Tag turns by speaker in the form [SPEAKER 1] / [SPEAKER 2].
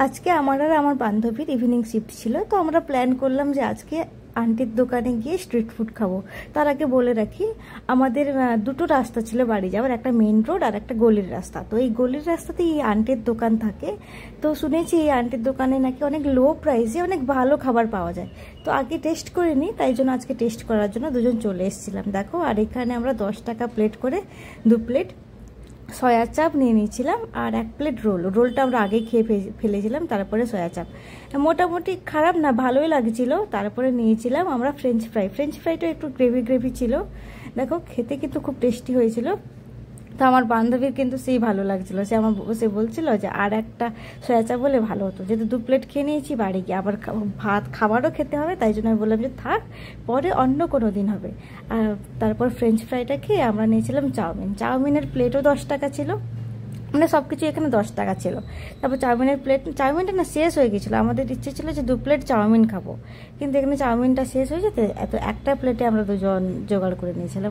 [SPEAKER 1] আজকে আমার আর আমার বান্ধবীর ইভিনিং শিফট ছিল, তো আমরা প্ল্যান করলাম যে আজকে আন্টির দোকানে গিয়ে স্ট্রিট ফুড খাবো। তার আগে বলে রাখি, আমাদের দুটো রাস্তা ছিল বাড়ি যাওয়ার, একটা মেইন রোড আর একটা গলির রাস্তা। তো এই গলির রাস্তাতে এই আন্টির দোকান থাকে। তো শুনেছি এই আন্টির দোকানে নাকি অনেক লো প্রাইসে অনেক ভালো খাবার পাওয়া যায়। তো আগে টেস্ট করে নিই, তাই জন্য আজকে টেস্ট করার জন্য দুজন চলে এসেছিলাম। দেখো, আর এখানে আমরা 10 টাকা প্লেট করে 2 প্লেট সয়া চাপ নিয়ে নিয়েছিলাম আর 1 প্লেট রোলটা আমরা আগে খেয়ে ফেলেছিলাম, তারপরে সয়া চাপ। মোটামুটি খারাপ না, ভালোই লাগছিল। তারপরে নিয়েছিলাম আমরা ফ্রেঞ্চ ফ্রাইটা একটু গ্রেভি ছিল। দেখো, খেতে কিন্তু খুব টেস্টি হয়েছিল। তো আমার বান্ধবীর কিন্তু সেই ভালো লাগছিল, সে বলছিল যে আর একটা সয়া চাপ বলে ভালো হতো, যেহেতু 2 প্লেট খেয়ে নিয়েছি, বাড়ি গিয়ে আবার খাবারও খেতে হবে, তাই জন্য আমি বললাম যে থাক, পরে অন্য কোনো দিন হবে। আর তারপর ফ্রেঞ্চ ফ্রাইটা খেয়ে আমরা নিয়েছিলাম চাউমিনের প্লেটও 10 টাকা ছিল, মানে সব কিছু এখানে 10 টাকা ছিল। তারপর চাউমিনটা না শেষ হয়ে গেছিলো। আমাদের ইচ্ছে ছিল যে 2 প্লেট চাউমিন খাবো, কিন্তু এখানে চাউমিনটা শেষ হয়ে যেতে এত একটা প্লেটে আমরা দুজন জোগাড় করে নিয়েছিলাম।